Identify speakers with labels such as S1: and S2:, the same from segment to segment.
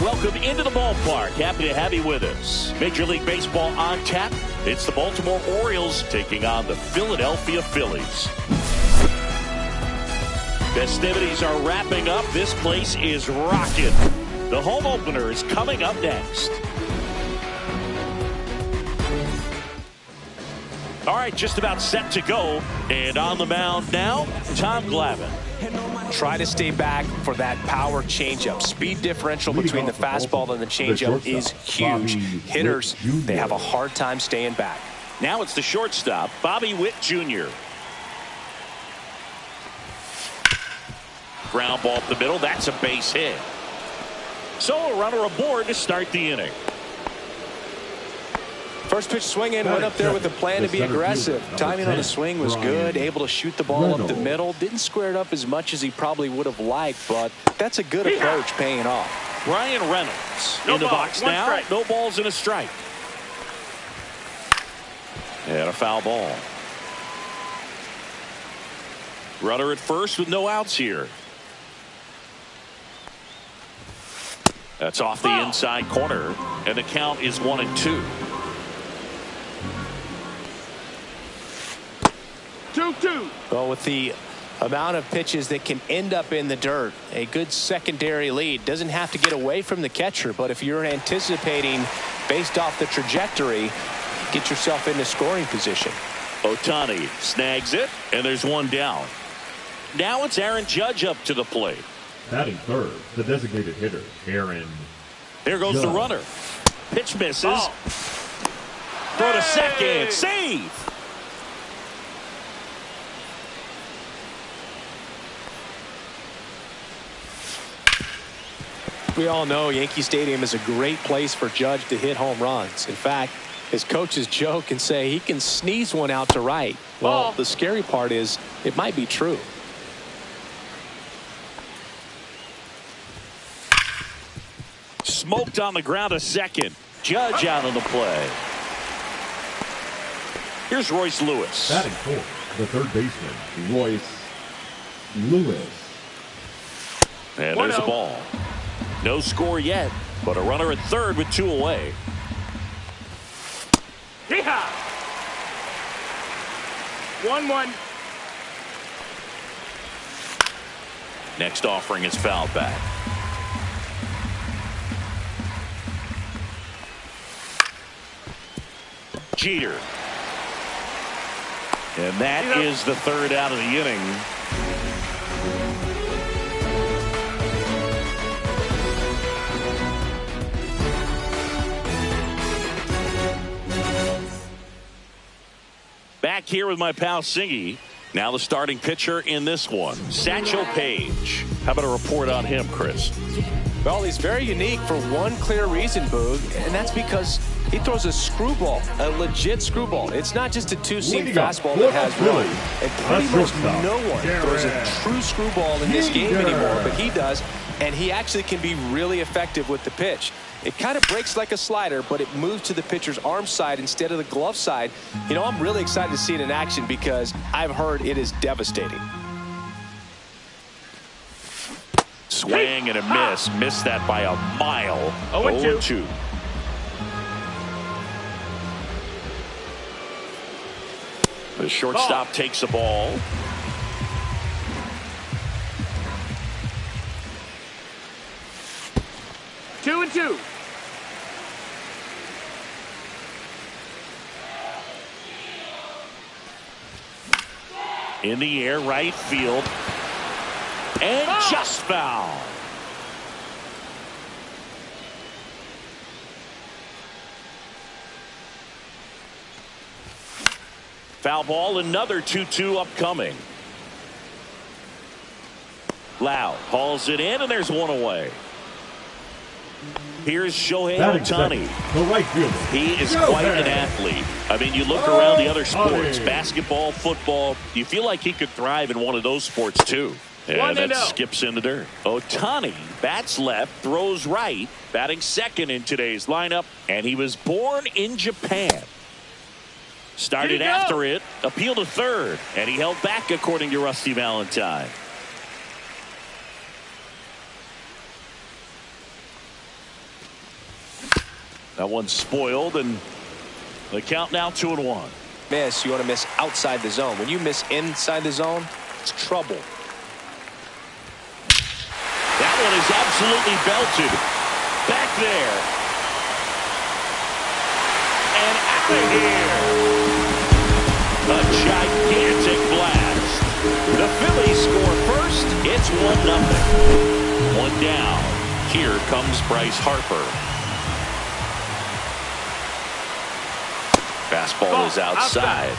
S1: welcome into the ballpark. Happy to have you with us. Major League Baseball on tap. It's the Baltimore Orioles taking on the Philadelphia Phillies. Festivities are wrapping up. This place is rocking. The home opener is coming up next. All right, just about set to go. And on the mound now, Tom Glavine.
S2: Try to stay back for that power changeup. Speed differential between the fastball and the changeup is huge. Hitters, they have a hard time staying back.
S1: Now it's the shortstop, Bobby Witt Jr. Ground ball up the middle. That's a base hit. So a runner aboard to start the inning.
S2: First pitch swinging, went up there with a plan to be aggressive. Timing on the swing was good, able to shoot the ball up the middle. Didn't square it up as much as he probably would have liked, but that's a good approach paying off.
S1: Brian Reynolds in the box now. No balls and a strike. And a foul ball. Runner at first with no outs here. That's off the inside corner, and the count is 1-2.
S3: 2-2.
S2: Well, with the amount of pitches that can end up in the dirt, a good secondary lead. Doesn't have to get away from the catcher, but if you're anticipating based off the trajectory, get yourself into scoring position.
S1: Ohtani snags it, and there's one down. Now it's Aaron Judge up to the plate.
S4: Batting third, the designated hitter, Aaron.
S1: There goes the runner. Pitch misses. Throw to second. Save.
S2: We all know Yankee Stadium is a great place for Judge to hit home runs. In fact, his coaches joke and say he can sneeze one out to right. Well, the scary part is it might be true.
S1: Smoked on the ground a second. Judge out on the play. Here's Royce Lewis.
S4: Batting fourth, the third baseman, Royce Lewis.
S1: And there's the ball. No score yet, but a runner at third with 2 away.
S3: Yeehaw! 1-1.
S1: Next offering is fouled back. Jeter. And that is the third out of the inning. Back here with my pal Singy. Now the starting pitcher in this one, Satchel Paige. How about a report on him, Chris?
S2: Well, he's very unique for one clear reason, Boog, and that's because he throws a screwball, a legit screwball. It's not just a two-seam fastball that has run. And pretty much no one throws a true screwball in this game anymore, but he does, and he actually can be really effective with the pitch. It kind of breaks like a slider, but it moves to the pitcher's arm side instead of the glove side. You know, I'm really excited to see it in action because I've heard it is devastating.
S1: Swing and a miss. Missed that by a mile. 0-2. The shortstop takes the ball.
S3: Two and two.
S1: In the air, right field. And just foul. Foul ball, another 2-2 upcoming. Loud hauls it in, and there's one away. Here's Shohei Ohtani.
S4: The right fielder.
S1: He is quite an athlete. I mean, you look around the other sports, basketball, football, you feel like he could thrive in one of those sports too. And that skips in the dirt. Ohtani bats left, throws right, batting second in today's lineup, and he was born in Japan. Started after it, appealed to third, and he held back according to Rusty Valentine. That one's spoiled, and the count now 2-1.
S2: Miss, you want to miss outside the zone. When you miss inside the zone, it's trouble.
S1: That one is absolutely belted. Back there. And out of here. A gigantic blast. The Phillies score first. It's 1-0. One down. Here comes Bryce Harper. Fastball is outside.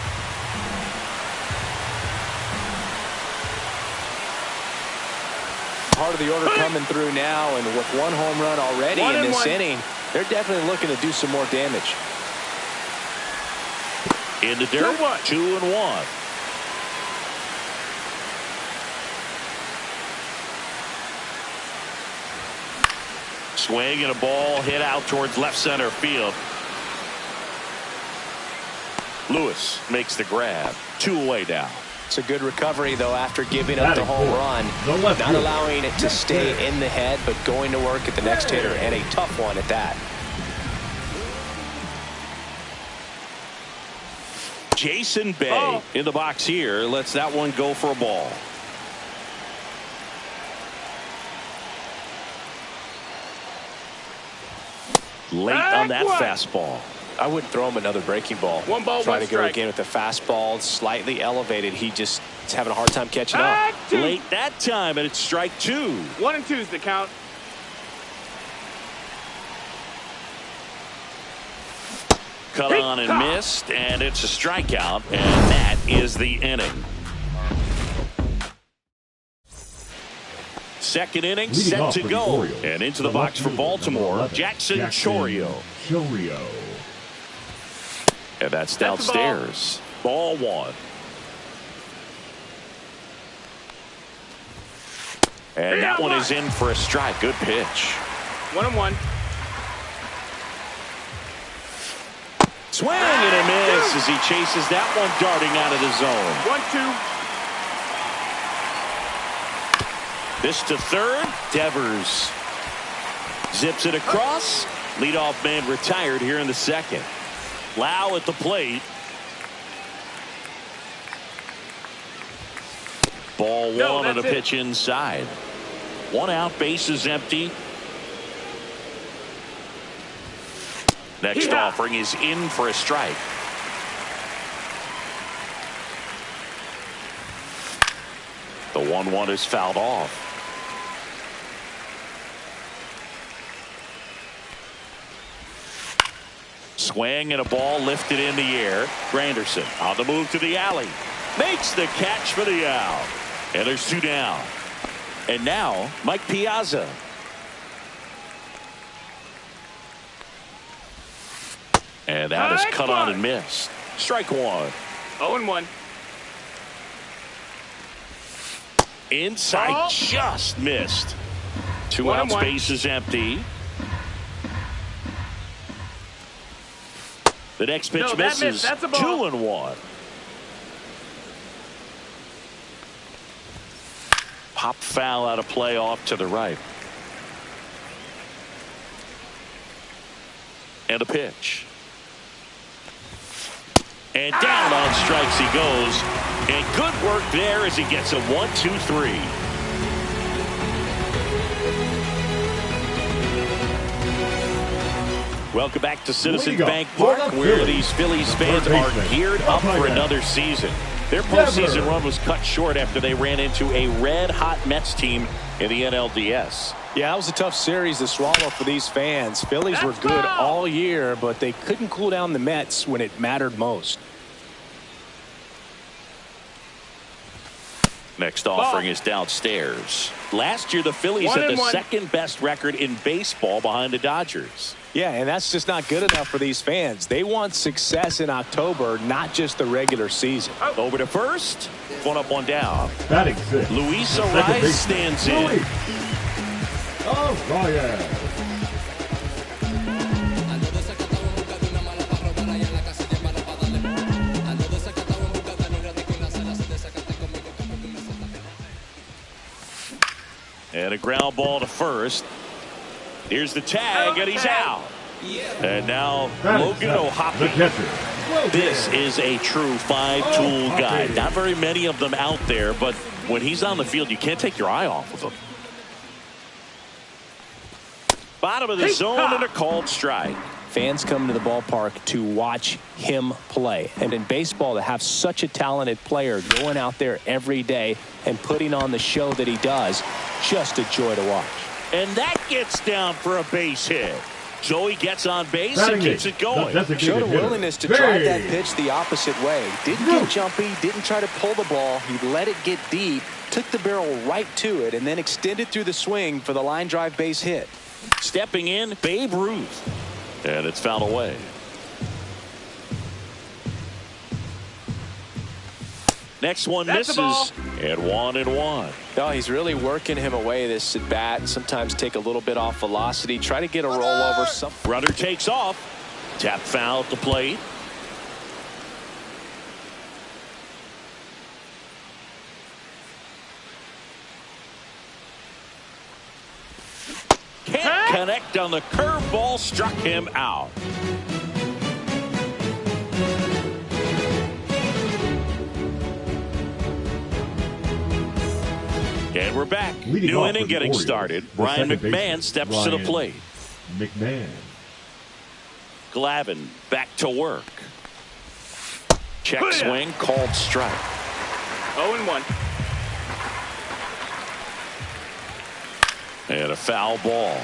S2: Part of the order coming through now, and with one home run already in this inning, they're definitely looking to do some more damage.
S1: In the dirt, 2-1. Swing and a ball hit out towards left center field. Lewis makes the grab. 2 away now.
S2: It's a good recovery, though, after giving up the home run. Not allowing it to stay in the head, but going to work at the next hitter, and a tough one at that.
S1: Jason Bay in the box here. Lets that one go for a ball. Late on that fastball.
S2: I wouldn't throw him another breaking ball.
S3: One ball,
S2: Try
S3: one
S2: to go
S3: strike.
S2: again with the fastball, slightly elevated. He just is having a hard time catching up.
S1: Late that time, and it's strike 2.
S3: 1 and 2 is the count.
S1: Cut on and missed, and it's a strikeout, and that is the inning. Second inning set to go, and into the box for Baltimore, Jackson Chourio. And that's downstairs. Ball 1. And that one is in for a strike. Good pitch.
S3: 1-1.
S1: Swing and a miss as he chases that one darting out of the zone.
S3: 1-2.
S1: This to third. Devers zips it across. Leadoff man retired here in the second. Lau at the plate. Ball 1 on a pitch inside. 1 out, bases empty. Next offering is in for a strike. The 1-1 is fouled off. Swing and a ball lifted in the air. Granderson on the move to the alley. Makes the catch for the out. And there's 2 down. And now Mike Piazza. And that is cut on and missed. Strike 1.
S3: 0-1.
S1: Inside, just missed. 2 outs, bases empty. The next pitch misses. 2-1. Pop foul out of play off to the right. And a pitch. And down on strikes he goes. And good work there as he gets a 1-2-3. Welcome back to Citizens Bank Park, where these Phillies fans are geared up for another season. Their postseason run was cut short after they ran into a red-hot Mets team in the NLDS.
S2: Yeah, that was a tough series to swallow for these fans. Phillies were good all year, but they couldn't cool down the Mets when it mattered most.
S1: Next offering is downstairs. Last year, the Phillies had the second best record in baseball behind the Dodgers.
S2: Yeah, and that's just not good enough for these fans. They want success in October, not just the regular season.
S1: Over to first. 1 up, 1 down.
S4: Batting 6.
S1: Luis Arias stands in.
S4: Arias.
S1: And a ground ball to first. Here's the tag, and he's out. And now
S4: Logan
S1: O'Hoppe.
S4: The catcher.
S1: This is a true five-tool guy. Not very many of them out there, but when he's on the field, you can't take your eye off of him. Bottom of the zone and a called strike.
S2: Fans come to the ballpark to watch him play. And in baseball, to have such a talented player going out there every day and putting on the show that he does, just a joy to watch.
S1: And that gets down for a base hit. So he gets on base and keeps it going.
S2: Showed a willingness to drive that pitch the opposite way. Didn't get jumpy, didn't try to pull the ball. He let it get deep, took the barrel right to it, and then extended through the swing for the line drive base hit.
S1: Stepping in, Babe Ruth. And it's fouled away. Next one misses. And 1-1.
S2: Oh, he's really working him away this at bat. Sometimes take a little bit off velocity. Try to get a rollover.
S1: Runner takes off. Tap foul at the plate. Can't connect on the curveball. Struck him out. And we're back. New inning getting started. Brian McMahon steps to the plate.
S4: McMahon.
S1: Glavine back to work. Check swing, called strike.
S3: 0-1.
S1: And a foul ball.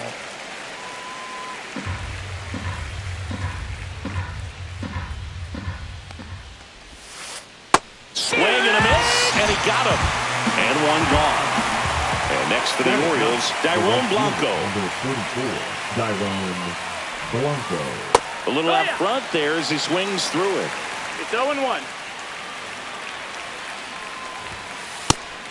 S1: Swing and a miss, and he got him. And one gone. And next for the Orioles, Dairon Blanco.
S4: Number 34, Dairon Blanco.
S1: A little out front there as he swings through it.
S3: It's 0-1.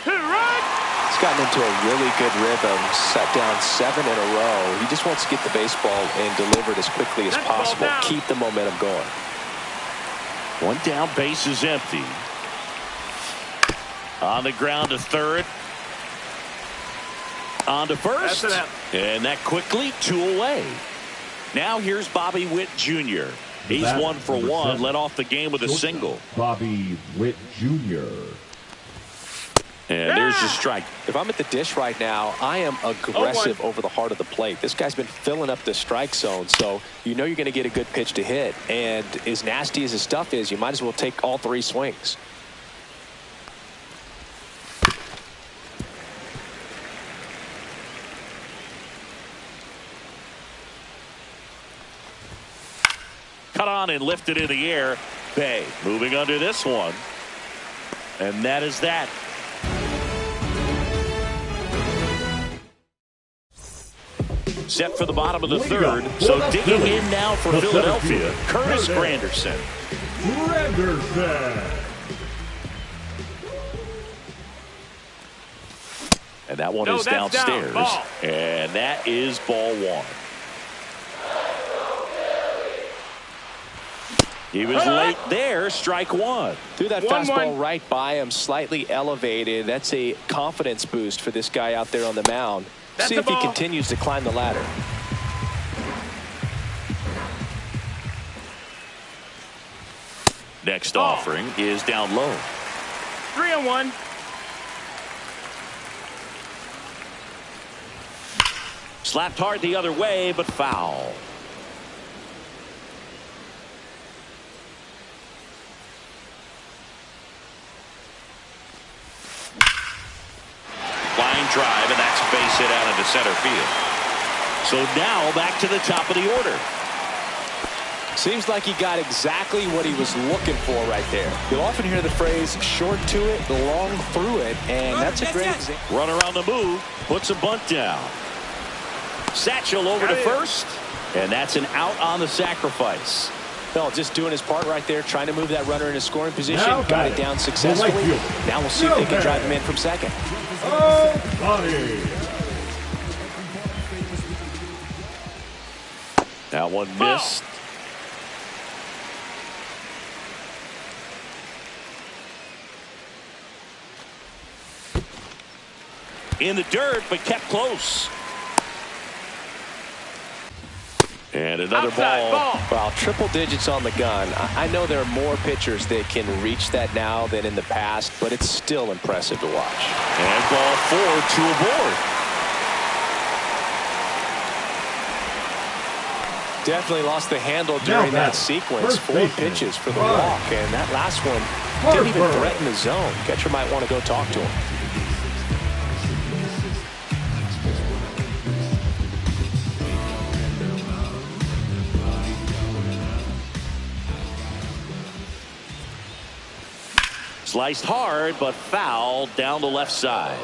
S3: Right.
S2: He's gotten into a really good rhythm. Set down 7 in a row. He just wants to get the baseball and deliver it as quickly as possible. Keep the momentum going.
S1: One down, base is empty. On the ground to third. On to first. And that quickly, 2 away. Now here's Bobby Witt Jr. He's 1 for 1. Led off the game with a single.
S4: Bobby Witt Jr.
S1: And there's the strike.
S2: If I'm at the dish right now, I am aggressive over the heart of the plate. This guy's been filling up the strike zone, so you know you're going to get a good pitch to hit. And as nasty as his stuff is, you might as well take all 3 swings.
S1: Cut on and lifted in the air. Bay moving under this one. And that is that. Set for the bottom of the third. So digging in now for Philadelphia, Curtis Granderson. And that one is downstairs. And that is ball 1. He was late there. Strike 1.
S2: Threw that fastball right by him, slightly elevated. That's a confidence boost for this guy out there on the mound. See if he continues to climb the ladder.
S1: Next offering is down low.
S3: 3-1.
S1: Slapped hard the other way, but foul. Line drive, and that's a base hit out into center field. So now back to the top of the order.
S2: Seems like he got exactly what he was looking for right there. You'll often hear the phrase short to it, long through it, and that's a great example.
S1: Runner on the move, puts a bunt down. Satchel over to first, and that's an out on the sacrifice.
S2: No, just doing his part right there, trying to move that runner into scoring position. Got it down successfully. Now we'll see if they can drive him in from second.
S1: That one missed. In the dirt, but kept close. And another
S3: ball.
S2: Well, triple digits on the gun. I know there are more pitchers that can reach that now than in the past, but it's still impressive to watch.
S1: And ball 4, 2 aboard.
S2: Definitely lost the handle during that sequence. 4 pitches for the walk, and that last one didn't even threaten the zone. Catcher might want to go talk to him.
S1: Sliced hard, but foul down the left side.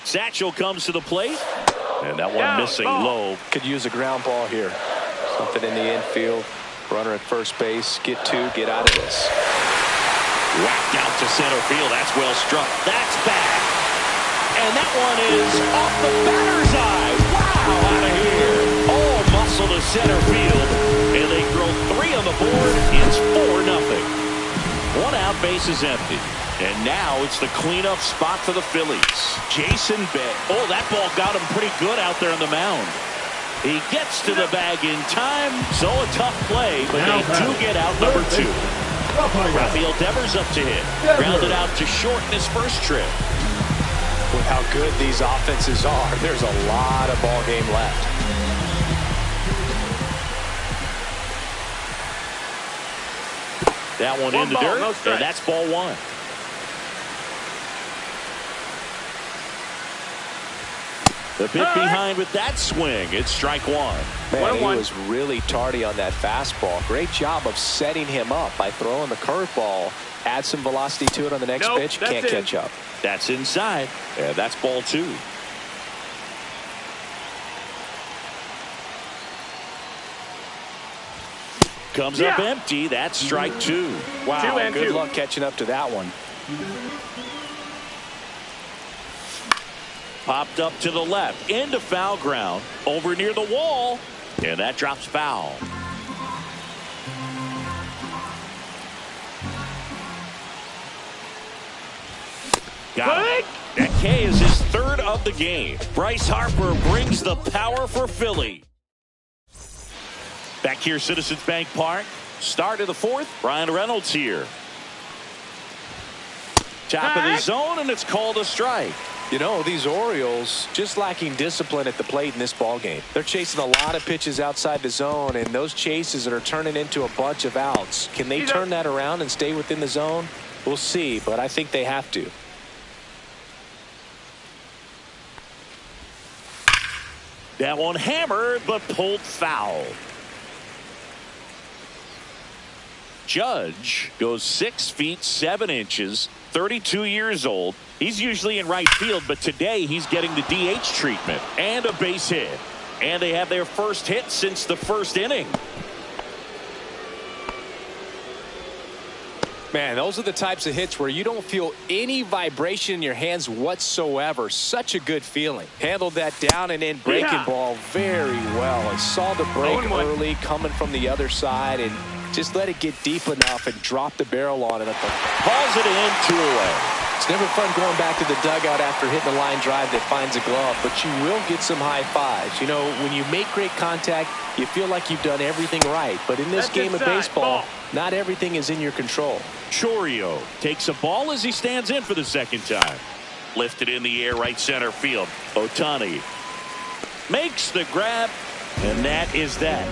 S1: Satchel comes to the plate, and that one missing low.
S2: Could use a ground ball here. Something in the infield. Runner at first base. Get 2, get out of this.
S1: Whacked out to center field. That's well struck. That's back. And that one is off the batter's eye. Wow, out of here. All muscle to center field. And they throw 3 on the board. It's 4-0. 1 out, base is empty. And now it's the cleanup spot for the Phillies. Jason Bay. Oh, that ball got him pretty good out there on the mound. He gets to the bag in time. So a tough play, but they do get out number 2. Rafael Devers up to hit. Grounded out to short in his first trip.
S2: With how good these offenses are, there's a lot of ball game left.
S1: That one in the dirt, and that's ball 1. The pitch behind with that swing. It's strike 1.
S2: Man, he was really tardy on that fastball. Great job of setting him up by throwing the curveball. Add some velocity to it on the next pitch. Can't catch up.
S1: That's inside. And that's ball 2. Comes up empty. That's strike 2.
S2: Wow, good luck catching up to that one.
S1: Popped up to the left. Into foul ground. Over near the wall. And that drops foul. Got it. That K is his 3rd of the game. Bryce Harper brings the power for Philly. Back here, Citizens Bank Park. Start of the 4th. Brian Reynolds here. Top of the zone, and it's called a strike.
S2: You know, these Orioles just lacking discipline at the plate in this ball game. They're chasing a lot of pitches outside the zone, and those chases are turning into a bunch of outs. Can they turn that around and stay within the zone? We'll see, but I think they have to.
S1: That one hammered, but pulled foul. Judge goes 6 feet 7 inches, 32 years old. He's usually in right field, but today he's getting the DH treatment and a base hit. And they have their first hit since the 1st inning.
S2: Man, those are the types of hits where you don't feel any vibration in your hands whatsoever. Such a good feeling. Handled that down and in breaking ball very well. And saw the break early coming from the other side and just let it get deep enough and drop the barrel on it.
S1: Calls it in, 2 away.
S2: It's never fun going back to the dugout after hitting a line drive that finds a glove, but you will get some high fives. You know, when you make great contact, you feel like you've done everything right. But in this game of baseball, not everything is in your control.
S1: Chourio takes a ball as he stands in for the 2nd time. Lifted in the air, right center field. Ohtani makes the grab, and that is that.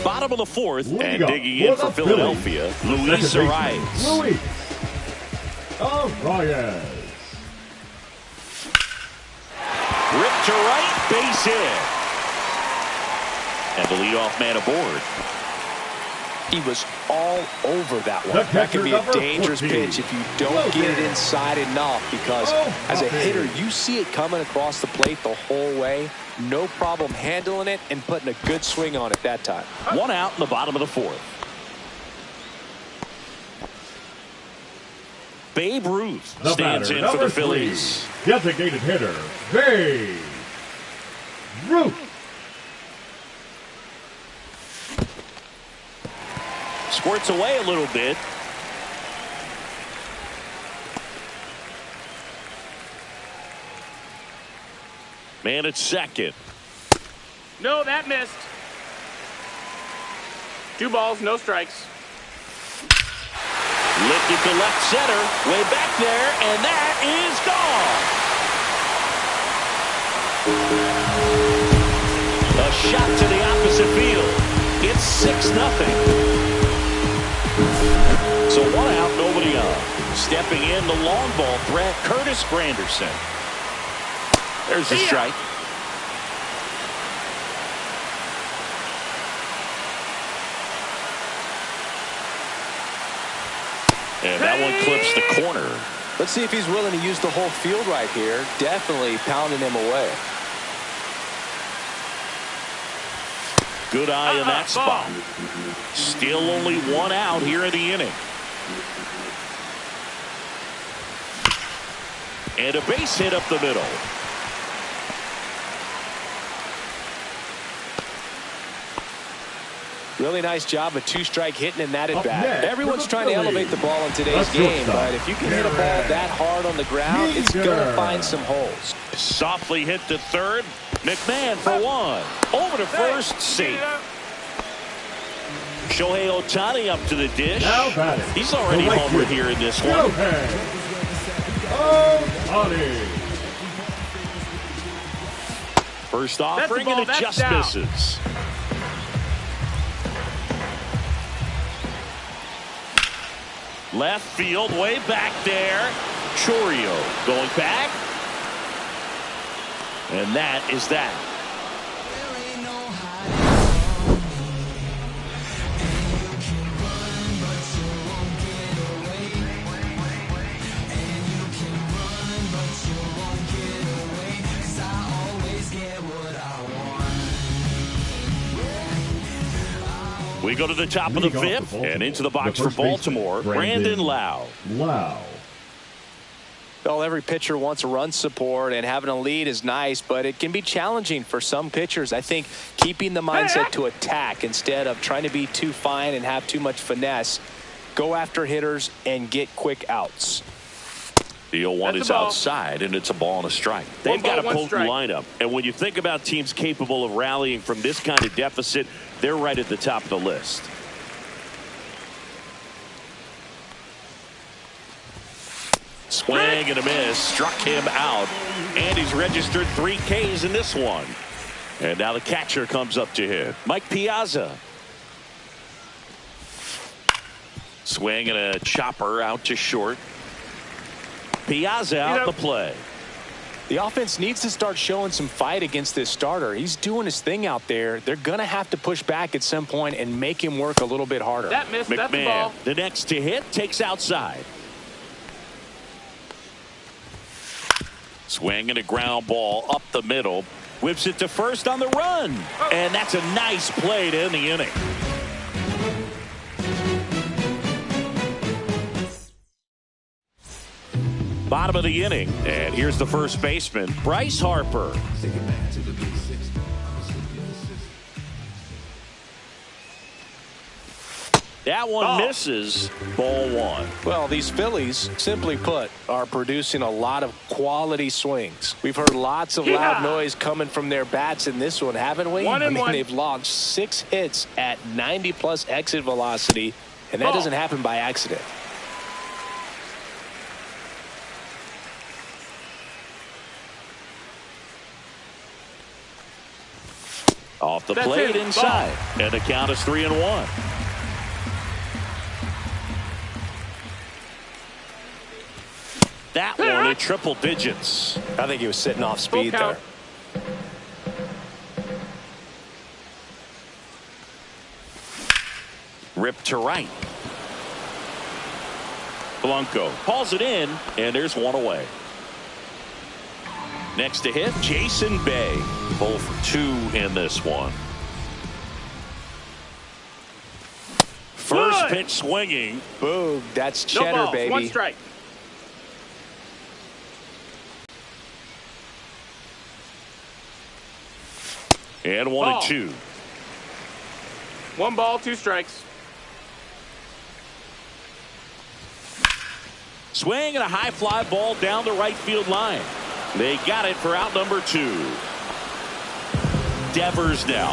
S1: Bottom of the 4th, and digging in for Philadelphia, Luis Arias.
S4: Luis Arias.
S1: Ripped to right, base hit. And the leadoff man aboard.
S2: He was all over that one. That could be a dangerous pitch if you don't get it inside enough, because as a hitter, you see it coming across the plate the whole way. No problem handling it and putting a good swing on it that time.
S1: 1 out in the bottom of the 4th. Babe Ruth stands in for the Phillies.
S4: Designated hitter, Babe Ruth.
S1: squirts away a little bit. Man at second.
S3: No, that missed. 2 balls, no strikes.
S1: Lifted to left center, way back there, and that is gone. A shot to the opposite field. It's 6-0. So 1 out, nobody on. Stepping in the long ball threat, Curtis Granderson. There's a strike. And that one clips the corner.
S2: Let's see if he's willing to use the whole field right here. Definitely pounding him away.
S1: Good eye in that spot. Still only 1 out here in the inning. And a base hit up the middle.
S2: Really nice job of 2-strike hitting in that at bat. Everyone's trying to elevate the ball in today's game, but if you can hit a ball that hard on the ground, it's going to find some holes.
S1: Softly hit to third. McMahon for 1. Over to first, safe. Shohei Ohtani up to the dish. He's already homered here in this one. First offering, and it just misses. Left field, way back there. Chourio going back. And that is that. We go to the top of the 5th and into the box for Baltimore, Brandon Lau.
S2: Well, every pitcher wants a run support, and having a lead is nice, but it can be challenging for some pitchers. I think keeping the mindset to attack instead of trying to be too fine and have too much finesse, go after hitters and get quick outs.
S1: The 0-1 is outside, and it's a ball and a strike. They've got a potent lineup, and when you think about teams capable of rallying from this kind of deficit, they're right at the top of the list. Swing and a miss, struck him out, and he's registered 3 Ks in this one. And now the catcher comes up to hit. Mike Piazza. Swing and a chopper out to short. Piazza out the play.
S2: The offense needs to start showing some fight against this starter. He's doing his thing out there. They're going to have to push back at some point and make him work a little bit harder.
S3: That missed.
S1: McMahon,
S3: that's the ball.
S1: The next to hit, takes outside. Swing and a ground ball up the middle. Whips it to first on the run. And that's a nice play to end the inning. Bottom of the inning, and here's the first baseman, Bryce Harper. That one misses. Ball 1.
S2: Well, these Phillies, simply put, are producing a lot of quality swings. We've heard lots of loud noise coming from their bats in this one, haven't we? I mean, they've launched 6 hits at 90+ exit velocity, and that doesn't happen by accident.
S1: Off the plate inside, and the count is 3-1. That one at triple digits.
S2: I think he was sitting off speed there.
S1: Ripped to right. Blanco hauls it in, and there's one away. Next to hit, Jason Bay. 0 for 2 in this one. First pitch swinging.
S2: Boom, that's cheddar, baby.
S3: 1 strike.
S1: And 1-2.
S3: 1 ball, 2 strikes.
S1: Swing and a high fly ball down the right field line. They got it for out number 2. Devers now.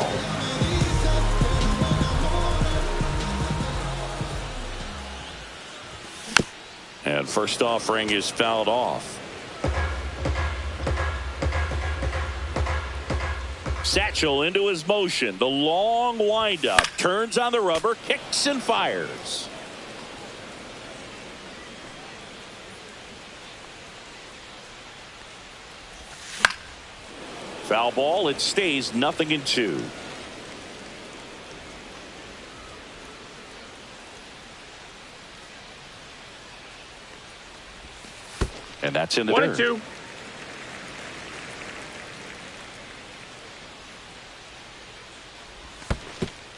S1: And first offering is fouled off. Satchel into his motion. The long windup. Turns on the rubber. Kicks and fires. Foul ball. It stays 0-2. And that's in the dirt.
S3: 1-2.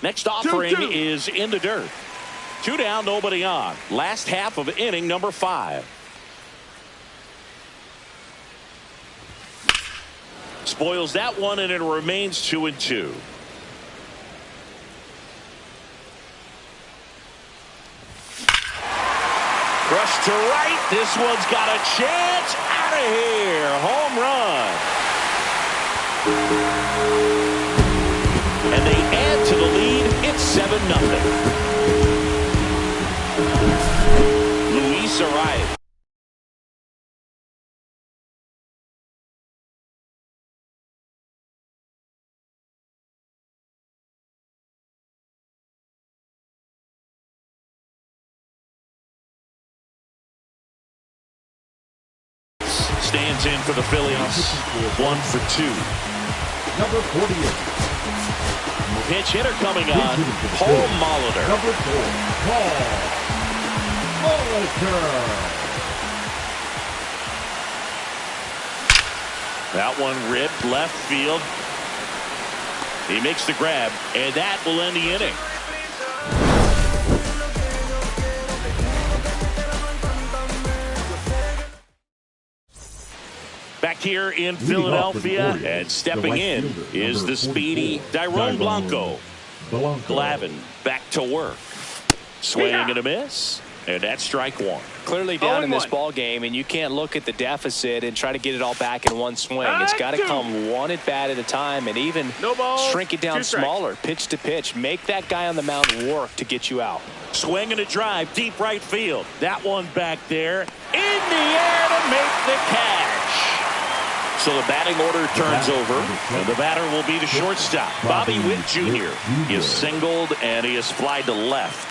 S1: Next offering
S3: 2-2.
S1: is in the dirt. 2 down, nobody on. Last half of inning number 5. Spoils that one, and it remains 2-2. Rush to right. This one's got a chance. Out of here. Home run. And they add to the lead. It's 7-0. Luis Arias. Stands in for the Phillies. 1 for 2.
S4: Number 48.
S1: Pitch hitter coming on. Paul Molitor.
S4: Number 4. Paul Molitor.
S1: That one ripped left field. He makes the grab, and that will end the inning. Back here in Philadelphia, and stepping in is the speedy Dairon Blanco. Glavin back to work. Swing and a miss, and that's strike 1.
S2: Clearly down in this ball game, and you can't look at the deficit and try to get it all back in one swing. It's got to come one at bat at a time, and even shrink it down smaller, pitch to pitch. Make that guy on the mound work to get you out.
S1: Swing and a drive, deep right field. That one back there, in the air to make the catch. So the batting order turns over, and the batter will be the shortstop. Bobby Witt Jr. is singled, and he is flied to left.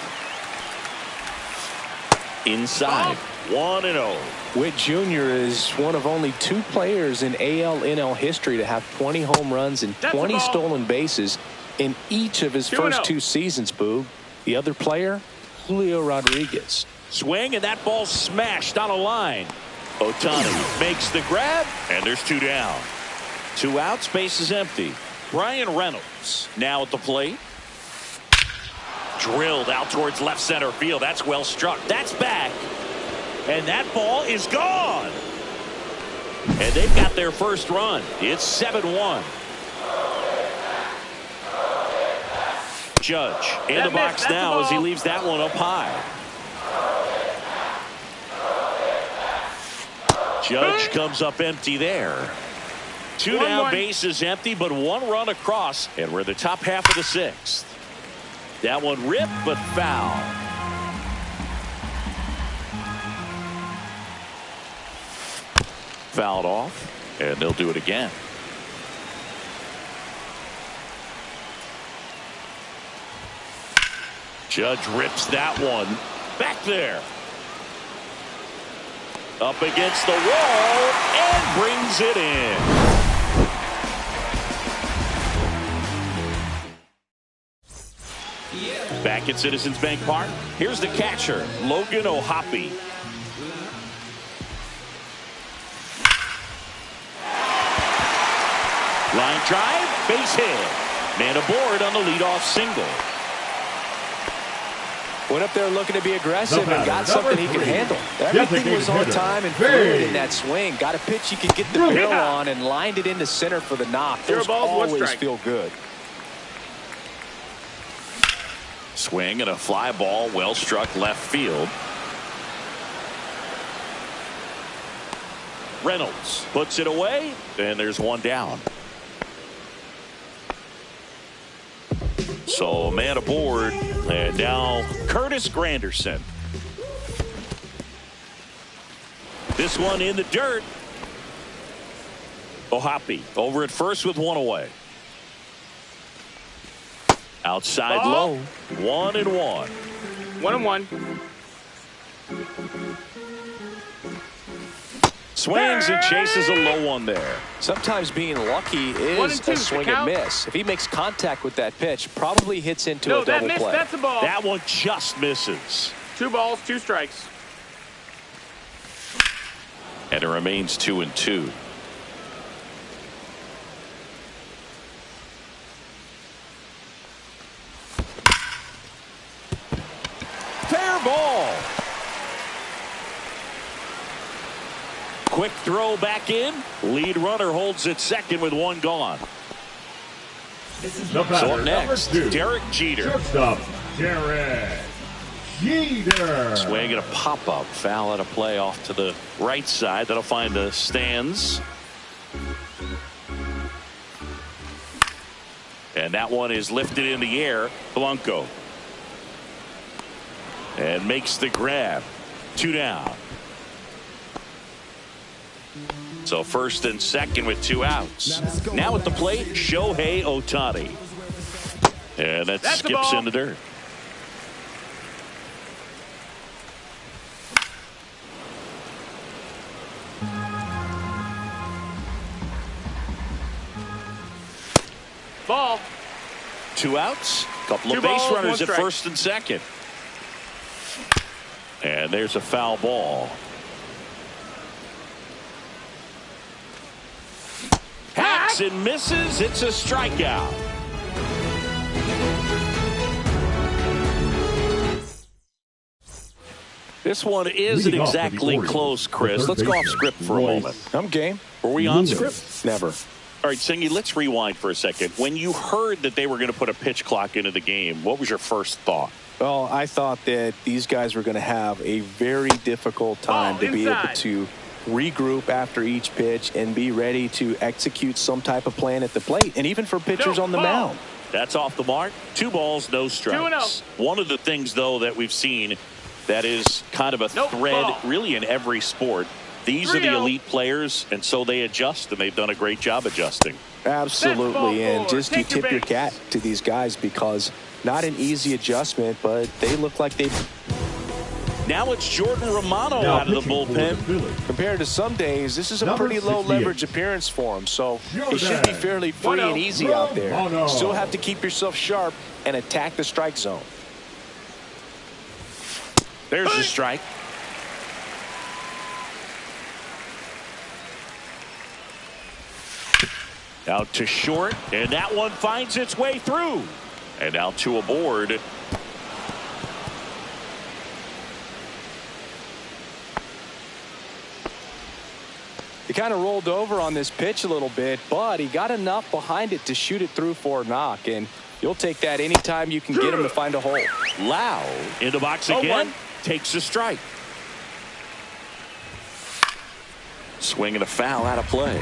S1: Inside, 1-0.
S2: Witt Jr. is one of only 2 players in AL/NL history to have 20 home runs and 20 stolen bases in each of his first 2 seasons, Boog. The other player, Julio Rodriguez.
S1: Swing, and that ball smashed on a line. Ohtani makes the grab, and there's 2 down. 2 outs, base is empty. Brian Reynolds now at the plate. Drilled out towards left center field. That's well struck. That's back. And that ball is gone. And they've got their first run. It's 7-1. Judge in the box now as he leaves that one up high. Judge comes up empty there. 2 down, base is empty, but 1 run across, and we're in the top half of the 6th. That one ripped, but foul. Fouled off, and they'll do it again. Judge rips that one back there. Up against the wall and brings it in. Back at Citizens Bank Park, here's the catcher, Logan O'Hoppe. Line drive, base hit. Man aboard on the leadoff single.
S2: Went up there looking to be aggressive and got something he could handle. Everything was on time and fluid in that swing. Got a pitch he could get the barrel on and lined it into center for the knock. Those always feel good.
S1: Swing and a fly ball well struck left field. Reynolds puts it away, and there's one down. So man aboard, and now Curtis Granderson. This one in the dirt. Ohapi over at first with one away. Outside low, 1-1.
S3: 1-1.
S1: Swings and chases a low one there.
S2: Sometimes being lucky is a swing and miss. If he makes contact with that pitch, probably hits into a double play.
S3: That's a ball.
S1: That one just misses.
S3: 2 balls, 2 strikes.
S1: And it remains 2-2. Fair ball. Quick throw back in. Lead runner holds at second with one gone.
S4: The batter,
S1: So up next,
S4: number 2,
S1: Derek Jeter.
S4: Shortstop, Derek Jeter.
S1: Swing and a pop-up. Foul out of play off to the right side. That'll find the stands. And that one is lifted in the air. Blanco. And makes the grab. 2 down. So first and second with 2 outs. Now at the plate, Shohei Ohtani. And that skips in the dirt.
S3: Ball.
S1: 2 outs. Couple of
S3: 2
S1: base
S3: balls,
S1: runners
S3: 1
S1: at
S3: strike.
S1: first and second. And there's a foul ball. Hacks and misses. It's a strikeout. This one isn't
S4: Leading off for the
S1: exactly
S4: Orioles,
S1: close,
S4: the
S1: Chris.
S4: third
S1: Let's go off
S4: baseman,
S1: script for a
S4: Royce.
S1: moment.
S2: I'm game.
S1: Were we on
S4: Lewis.
S1: script?
S2: Never.
S1: All right, Singy, let's rewind for a second. When you heard that they were going to put a pitch clock into the game, what was your first thought?
S2: Well, I thought that these guys were going to have a very difficult time to be able to regroup after each pitch and be ready to execute some type of plan at the plate, and even for pitchers on the mound.
S1: That's off the mark. 2 balls, no strikes.
S3: 2-0.
S1: One of the things, though, that we've seen that is kind of a thread really in every sport. These are the elite players, and so they adjust, and they've done a great job adjusting.
S2: Absolutely, and just you tip your cap to these guys because not an easy adjustment, but they look like they.
S1: Now it's Jordan Romano
S4: Now
S1: out of the
S4: pitching for
S1: bullpen.
S4: Phillies.
S2: Compared to some days, this is a
S4: Number
S2: pretty low
S4: 68.
S2: leverage appearance for him, so
S4: Jordan
S2: it should be fairly free and easy out there.
S4: Romano.
S2: Still have to keep yourself sharp and attack the strike zone.
S1: There's the strike. Out to short, and that one finds its way through. And now 2 aboard.
S2: He kind of rolled over on this pitch a little bit, but he got enough behind it to shoot it through for a knock, and you'll take that anytime you can get him to find a hole.
S1: Lau in the box again. Takes a strike. Swing and a foul out of play.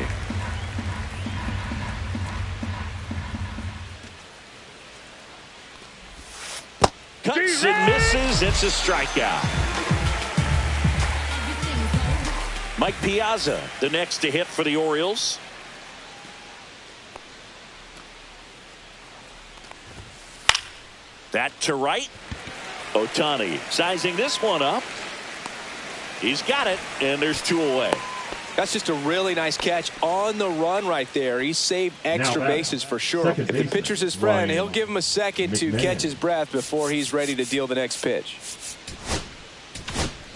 S1: Cuts and misses. It's a strikeout. Mike Piazza, the next to hit for the Orioles. That to right. Ohtani sizing this one up. He's got it, and there's 2 away.
S2: That's just a really nice catch on the run right there. He saved extra bases for sure. If the pitcher's his friend, he'll give him a second to catch his breath before he's ready to deal the next pitch.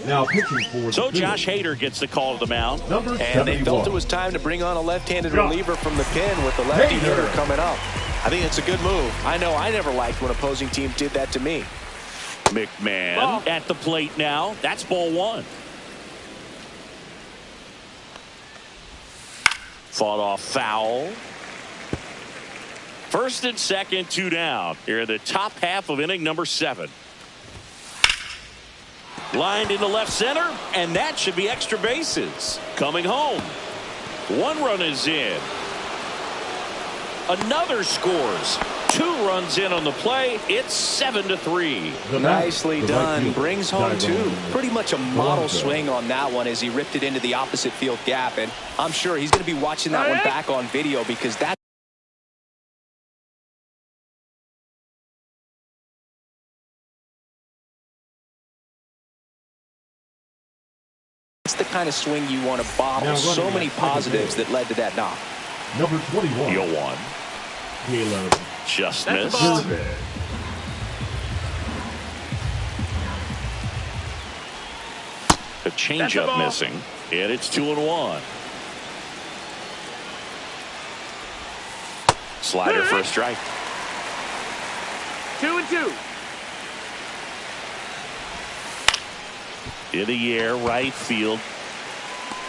S4: Now pitching for
S1: So
S4: the
S1: Josh
S4: Phillies.
S1: Hader gets the call to the mound.
S4: Number
S2: And they felt
S4: 71.
S2: it was time to bring on a left-handed reliever from the pen with the lefty hitter coming up. I think it's a good move. I know I never liked when opposing teams did that to me.
S1: McMahon at the plate now. That's ball 1. Fought off foul. First and second, 2 down. Here in the top half of inning number 7. Lined into left center, and that should be extra bases. Coming home. 1 run is in. Another scores. 2 runs in on the play. It's 7-3.
S2: Nicely done. Brings home 2. Pretty much a model swing on that one as he ripped it into the opposite field gap. And I'm sure he's going to be watching that one back on video because that's the kind of swing you want to bottle. So many positives that led to that knock.
S4: Number 21.
S1: Yo one.
S4: Caleb.
S1: Just
S3: That's
S1: missed. A changeup missing, and it's 2-1. Slider for a strike.
S3: 2-2.
S1: In the air, right field.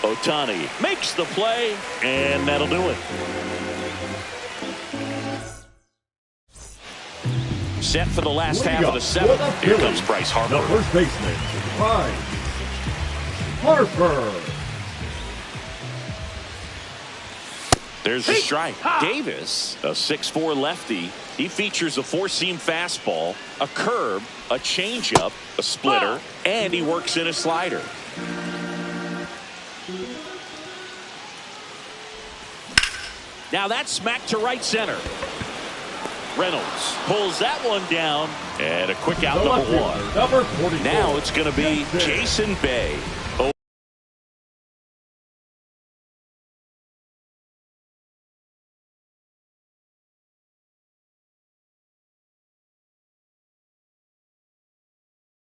S1: Ohtani makes the play, and that'll do it. Set for the last half of the 7th. Here comes Bryce Harper.
S4: The first baseman, Bryce Harper.
S1: There's the strike. Davis, a 6'4" lefty. He features a 4-seam fastball, a curve, a changeup, a splitter, and he works in a slider. Now that's smacked to right center. Reynolds pulls that one down, and a quick out, number 1.
S4: Number 44.
S1: Now it's going to be Jason Bay.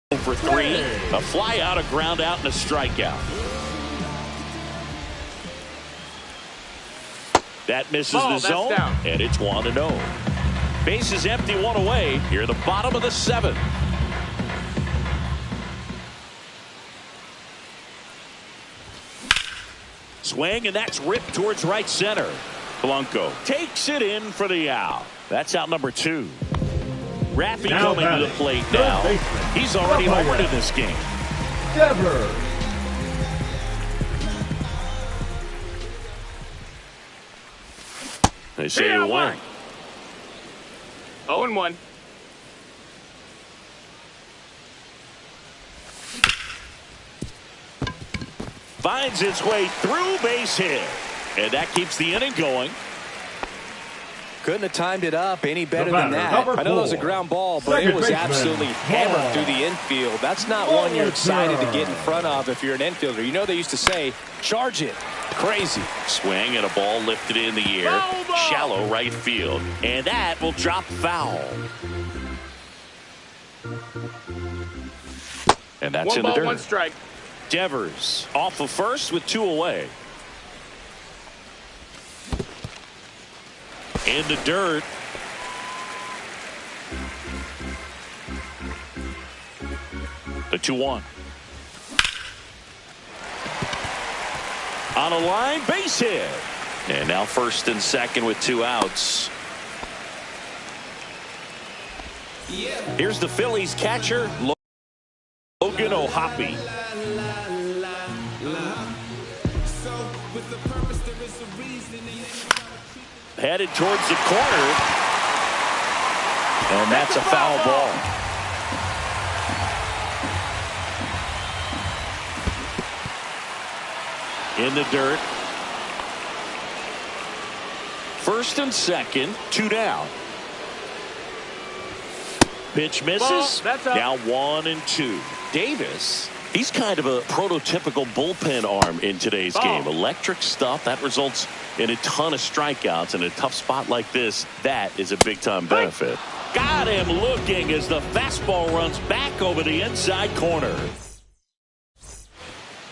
S1: For 3, a fly out, a ground out, and a strikeout. That misses the zone, and it's 1-0. Bases empty, 1 away. Here at the bottom of the 7th. Swing, and that's ripped towards right center. Blanco takes it in for the out. That's out number 2. Raffy coming to the plate now. He's already homered in this game.
S4: Devers.
S1: They say you win.
S3: 0-1.
S1: Finds its way through, base hit. And that keeps the inning going.
S2: Couldn't have timed it up any better than that. I know it was a ground ball, but it was absolutely hammered through the infield. That's not one you're excited to get in front of if you're an infielder. You know they used to say, charge it. Crazy.
S1: Swing and a ball lifted in the air. Shallow right field. And that will drop foul. And that's in the dirt.
S3: 1 strike.
S1: Devers off of first with 2 away. In the dirt. The 2-1. On a line, base hit. And now first and second with 2 outs. Here's the Phillies catcher, Logan O'Hoppe. Headed towards the corner. And that's a foul ball. In the dirt. First and second, 2 down. Pitch misses. Now 1-2. Davis, he's kind of a prototypical bullpen arm in today's game. Electric stuff that results in a ton of strikeouts in a tough spot like this. That is a big-time benefit. Got him looking as the fastball runs back over the inside corner.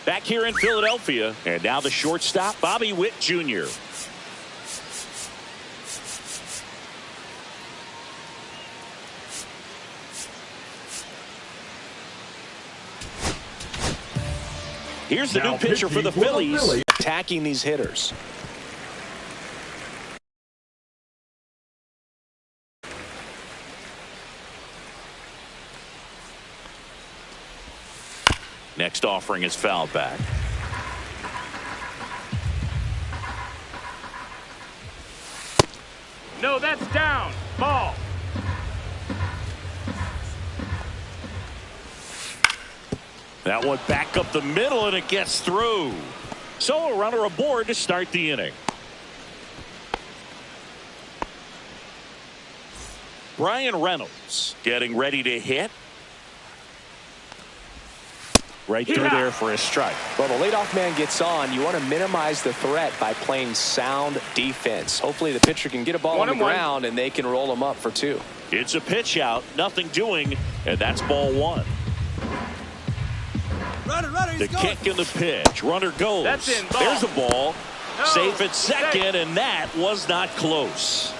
S1: Back here in Philadelphia, and now the shortstop, Bobby Witt Jr. Here's the new pitcher for the Phillies,
S2: attacking these hitters.
S1: Next offering is fouled back.
S3: No, that's down. Ball.
S1: That one back up the middle, and it gets through. So a runner aboard to start the inning. Brian Reynolds getting ready to hit. Right through there for a strike.
S2: Well, the leadoff man gets on. You want to minimize the threat by playing sound defense. Hopefully the pitcher can get a ball on the ground and they can roll him up for 2.
S1: It's a pitch out, nothing doing, and that's ball 1.
S5: Runner,
S1: the kick and the pitch. Runner goes.
S3: That's in. Ball.
S1: There's a ball.
S3: No.
S1: Safe at second, and that was not close.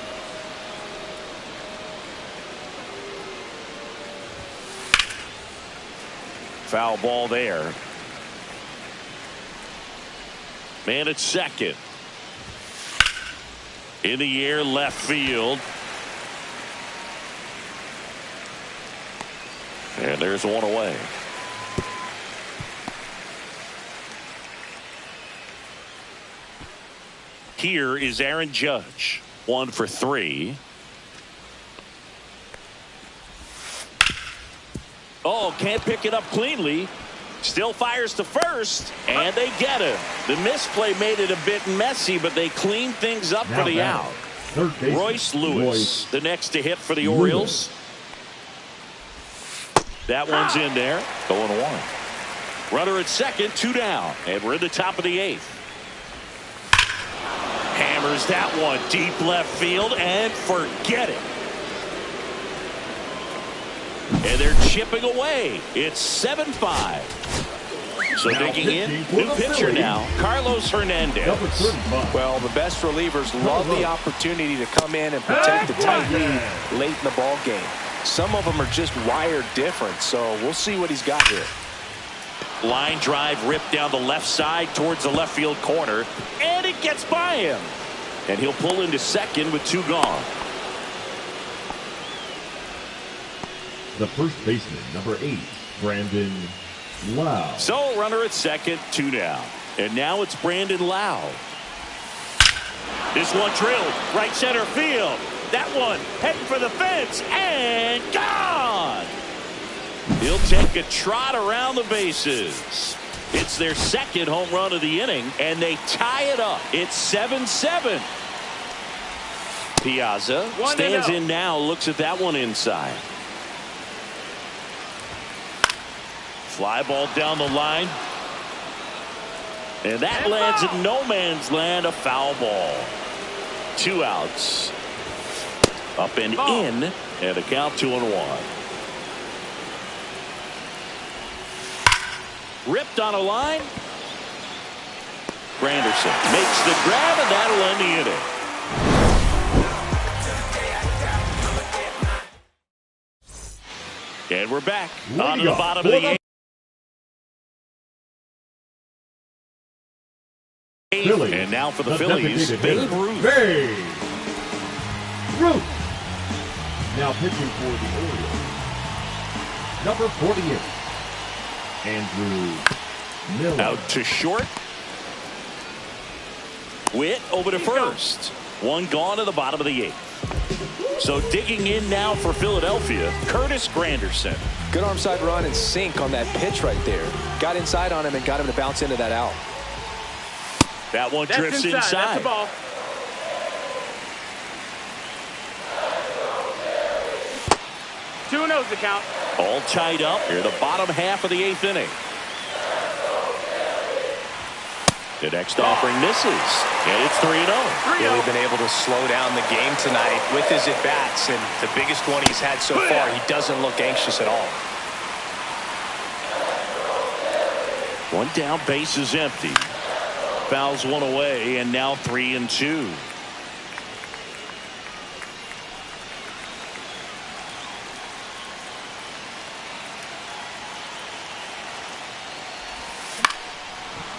S1: Foul ball there. Man at second. In the air, left field. And there's one away. Here is Aaron Judge. 1 for 3. Oh, can't pick it up cleanly. Still fires to first, and they get him. The misplay made it a bit messy, but they cleaned things up for the out. Royce Lewis, the next to hit for the Orioles. That one's in there. 0-1. Runner at second, 2 down, and we're in the top of the 8th. Hammers that one deep left field, and forget it. And they're chipping away. It's 7-5. So
S4: now
S1: digging in, new pitcher now, Carlos Hernandez.
S2: Well, the best relievers love the opportunity to come in and protect the tight lead late in the ball game. Some of them are just wired different, so we'll see what he's got here.
S1: Line drive ripped down the left side towards the left field corner, and it gets by him. And he'll pull into second with 2 gone.
S4: The first baseman, number 8, Brandon Lau.
S1: So runner at second, 2 down. And now it's Brandon Lau. This one drilled right center field. That one heading for the fence and gone. He'll take a trot around the bases. It's their second home run of the inning, and they tie it up. It's 7-7. Piazza stands in now, looks at that one inside. Fly ball down the line. And that lands in no man's land, a foul ball. 2 outs. Up and in, and a count 2-1. Ripped on a line. Granderson makes the grab, and that'll end the inning. And we're back on to the bottom of the 8th. And now for the Phillies, Babe Ruth.
S4: Babe Ruth. Now pitching for the Orioles, number 48, Andrew Miller.
S1: Out to short. Witt over to first. 1 gone to the bottom of the 8th. So digging in now for Philadelphia, Curtis Granderson.
S2: Good arm side run and sink on that pitch right there. Got inside on him and got him to bounce into that out.
S1: That one drifts inside.
S3: That's the ball. Two and the count.
S1: All tied up here, the bottom half of the 8th inning. The next offering misses, and it's 3-0.
S2: Really been able to slow down the game tonight with his at-bats, and the biggest one he's had so far, he doesn't look anxious at all.
S1: 1 down, base is empty. Fouls 1 away, and now 3-2.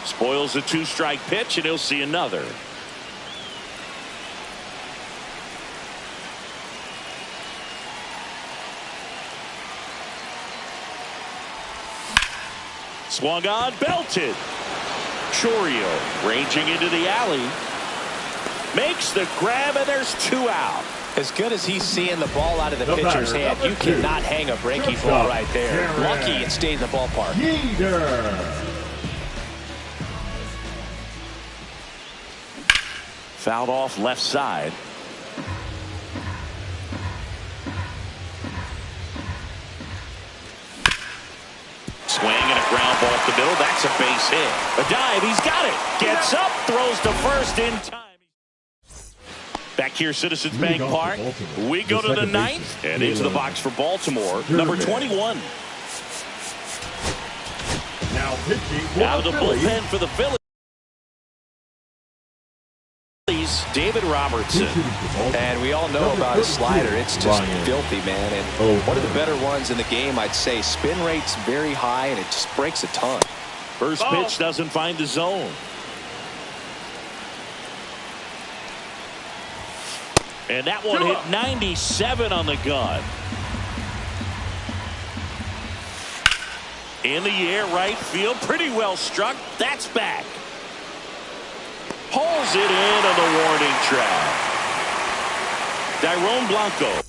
S1: Spoils a 2-strike pitch, and he'll see another. Swung on, belted. Chorio ranging into the alley. Makes the grab, and there's 2 out.
S2: As good as he's seeing the ball out of the pitcher's hand, you cannot hang a breaking ball right there. Lucky it stayed in the ballpark.
S1: Fouled off left side. Swing and a ground ball up the middle. That's a base hit. A dive. He's got it. Gets up. Throws to first in time. Back here, Citizens Bank Park. We go to the 9th and into the box for Baltimore. Number 21.
S4: Now pitching
S1: Out of the bullpen for the Phillies. David Robertson.
S2: And we all know about his slider. It's just filthy, man. And one of the better ones in the game, I'd say. Spin rate's very high, and it just breaks a ton.
S1: First pitch doesn't find the zone. And that one hit 97 on the gun. In the air, right field. Pretty well struck. That's back. Pulls it in on the warning track. Dairon Blanco.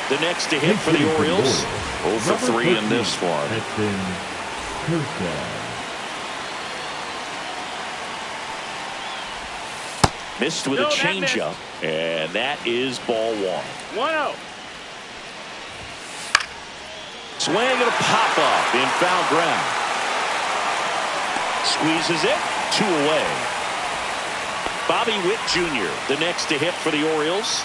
S1: The next to hit for the Orioles. 0 for 3 in this one. Missed with a changeup, and that is ball 1.
S3: 1-0.
S1: Swing and a pop up in foul ground. Squeezes it. 2 away. Bobby Witt Jr. the next to hit for the Orioles.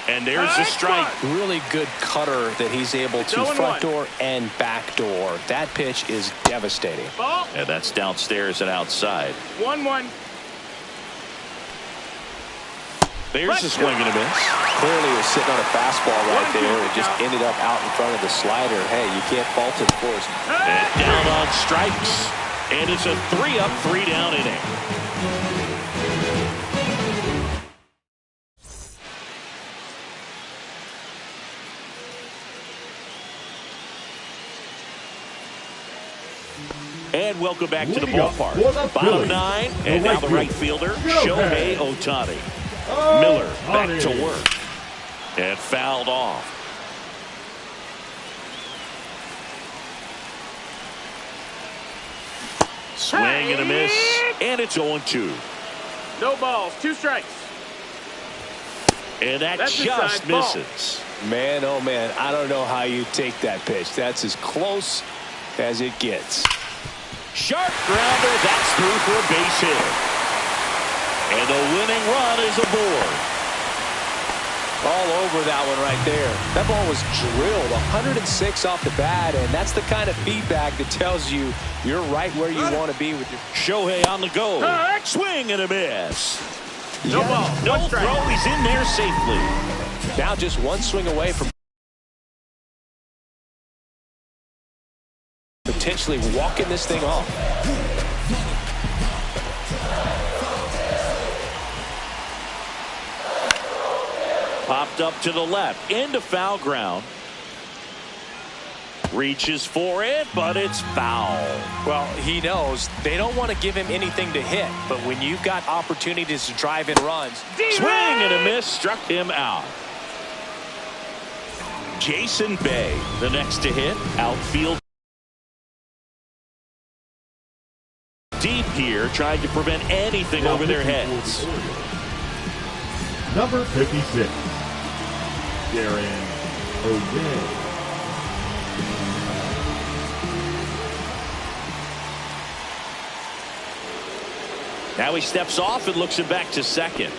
S1: And there's a strike.
S2: Really good cutter that he's able to front door and back door. That pitch is devastating.
S3: Ball.
S1: And that's downstairs and outside.
S3: 1-1.
S1: There's a swing and a miss.
S2: Clearly was sitting on a fastball right there. It just ended up out in front of the slider. Hey, you can't fault it, of course.
S1: And down on strikes. And it's a 3-up, 3-down inning. And welcome back to the ballpark. Bottom 9, and now the right fielder, Shohei Ohtani. Miller back to work. And fouled off. Swing and a miss. And it's 0-2.
S3: No balls. 2 strikes.
S1: And that just misses.
S2: Man, oh man, I don't know how you take that pitch. That's as close as it gets.
S1: Sharp grounder. That's through for a base hit. And the winning run is aboard.
S2: All over that one right there. That ball was drilled 106 off the bat, and that's the kind of feedback that tells you you're right where you want to be with your
S1: Shohei on the go. Swing and a miss.
S3: No ball.
S1: No throw. He's in there safely.
S2: Now just one swing away from potentially walking this thing off.
S1: Popped up to the left, into foul ground. Reaches for it, but it's foul.
S2: Well, he knows they don't want to give him anything to hit, but when you've got opportunities to drive in runs.
S1: Swing and a miss, struck him out. Jason Bay, the next to hit, outfield. Deep here, trying to prevent anything over their heads.
S4: Number 56, Darren O'Day.
S1: Now he steps off and looks it back to second.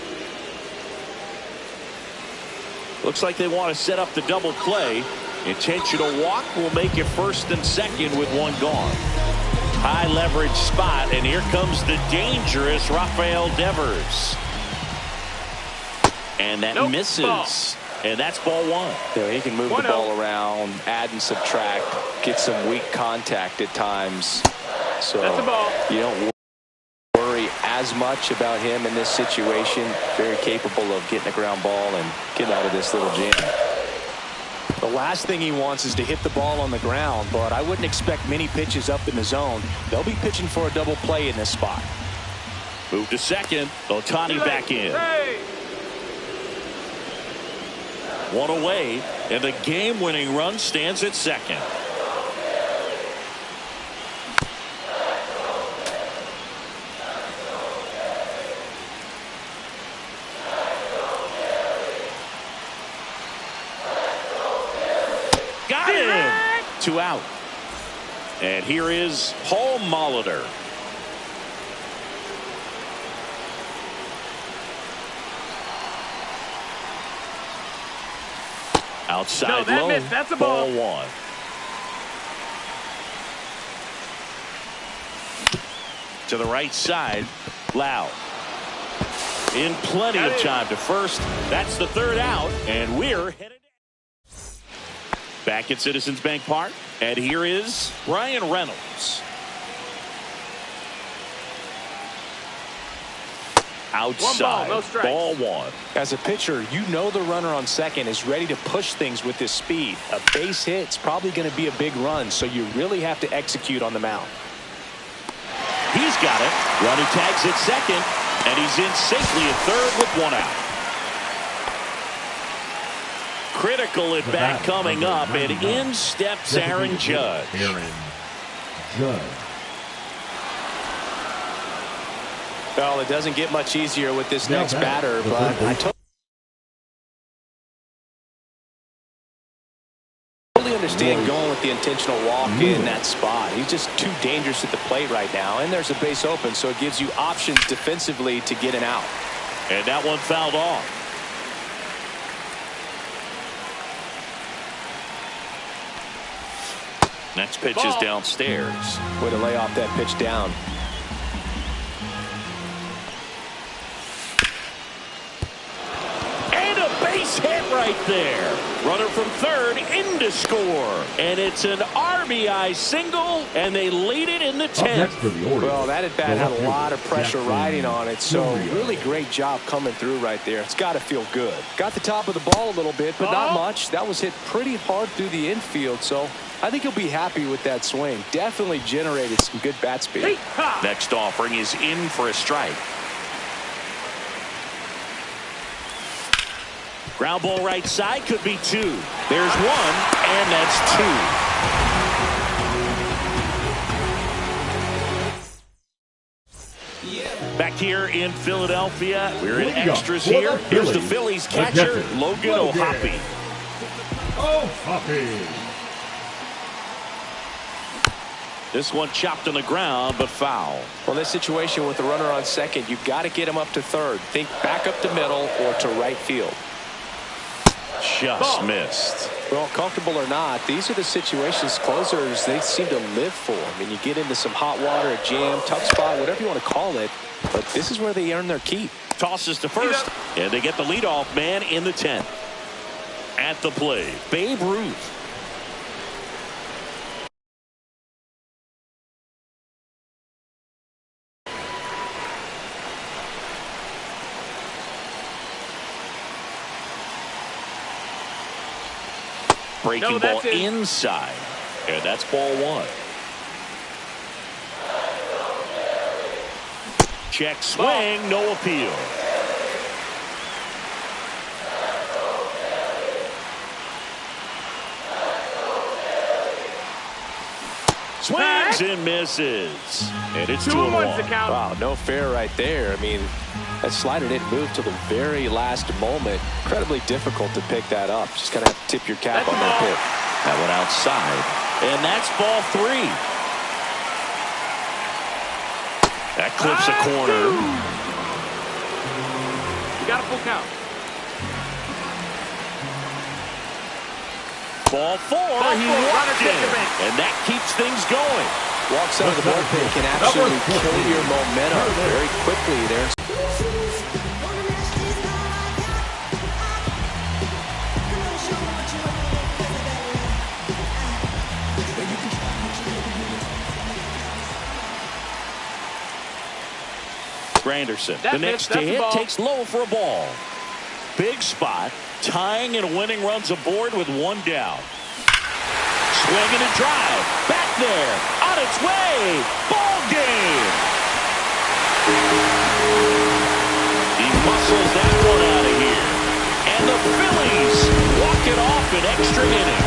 S1: Looks like they want to set up the double play. Intentional walk will make it first and second with one gone. High leverage spot, and here comes the dangerous Rafael Devers. And that misses.
S3: Ball.
S1: And that's ball 1.
S2: You know, he can move the ball around, add and subtract, get some weak contact at times. So
S3: That's a ball.
S2: You don't worry as much about him in this situation. Very capable of getting a ground ball and getting out of this little jam. The last thing he wants is to hit the ball on the ground, but I wouldn't expect many pitches up in the zone. They'll be pitching for a double play in this spot.
S1: Move to second. Ohtani back in.
S3: Hey.
S1: One away, and the game-winning run stands at second. Got him! 2 out. And here is Paul Molitor. Outside
S3: that
S1: low,
S3: missed. That's a ball.
S1: Ball 1. To the right side, Lau. In plenty of time to first. That's the 3rd out, and we're headed back at Citizens Bank Park. And here is Brian Reynolds. Outside,
S3: no strikes.
S1: ball 1.
S2: As a pitcher, you know the runner on second is ready to push things with his speed. A base hit's probably going to be a big run, so you really have to execute on the mound.
S1: He's got it. Runner tags at second, and he's in safely at third with 1 out. Critical at bat coming up, and in steps Aaron Judge.
S2: Well, it doesn't get much easier with this next batter, but I totally understand going with the intentional walk in that spot. He's just too dangerous at the plate right now, and there's a base open, so it gives you options defensively to get an out.
S1: And that one fouled off. Next pitch is downstairs.
S2: Way to lay off that pitch down.
S1: And a base hit right there. Runner from third in to score. And it's an RBI single, and they lead it in the 10th.
S2: Well, that at bat had a lot of pressure riding on it, so really great job coming through right there. It's got to feel good. Got the top of the ball a little bit, but not much. That was hit pretty hard through the infield, so I think he'll be happy with that swing. Definitely generated some good bat speed.
S1: Next offering is in for a strike. Ground ball right side, could be 2. There's 1, and that's 2. Back here in Philadelphia, we're in extras here. Here's the Phillies catcher, Logan O'Hoppe. This one chopped on the ground, but foul.
S2: Well, this situation with the runner on second, you've got to get him up to third. Think back up the middle or to right field.
S1: Just missed.
S2: Well, comfortable or not, these are the situations closers they seem to live for. I mean, you get into some hot water, a jam, tough spot, whatever you want to call it, but this is where they earn their keep.
S1: Tosses to first, and they get the leadoff man in the 10th. At the plate, Babe Ruth. Breaking ball inside, and that's ball 1. Check swing, no appeal. Swings and misses, and it's 2-1.
S2: Wow, no fair right there. I mean, that slider didn't move till the very last moment. Incredibly difficult to pick that up. Just gotta have to tip your cap on that pick.
S1: That went outside, and that's ball 3. That clips a corner.
S3: You got a full count.
S1: Ball 4, he walked in, and that keeps things going.
S2: Walks out of the bullpen can absolutely kill your momentum very quickly there.
S1: Granderson, the next to hit, takes low for a ball. Big spot, tying and winning runs aboard with one down. Swinging a drive. Back there. On its way. Ball game. He muscles that one out of here. And the Phillies walk it off in extra innings.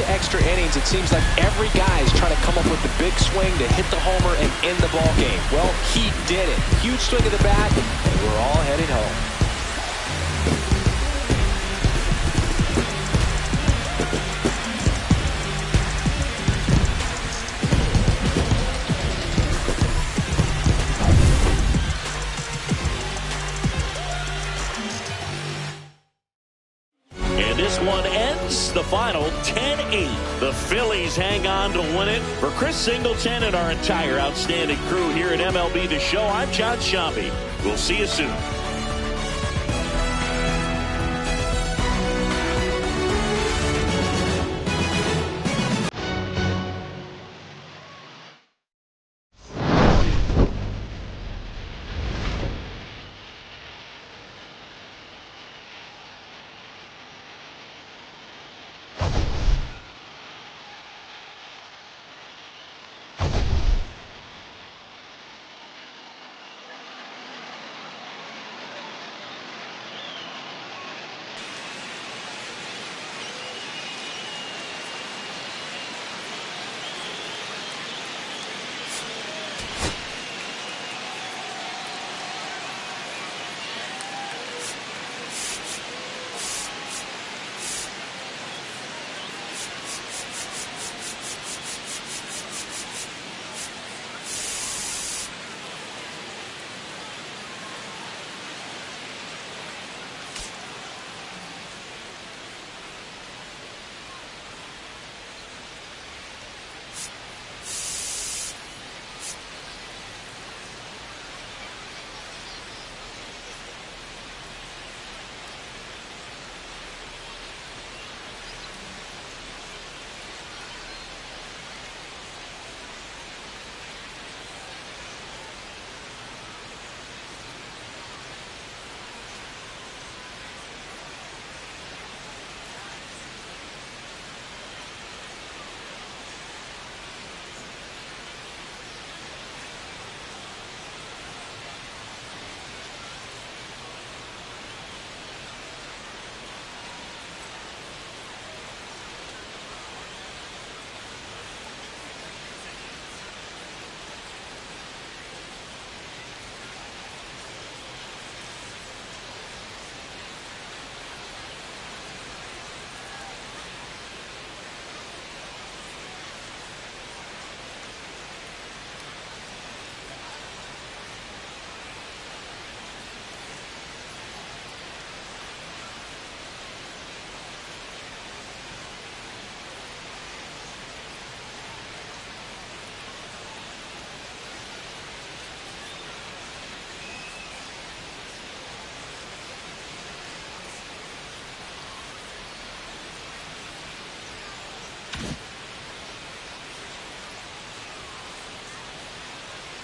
S2: Extra innings, it seems like every guy is trying to come up with the big swing to hit the homer and end the ball game. Well, he did it. Huge swing of the bat, and we're all headed home.
S1: This one ends the final 10-8. The Phillies hang on to win it. For Chris Singleton and our entire outstanding crew here at MLB The Show, I'm John Shambi. We'll see you soon.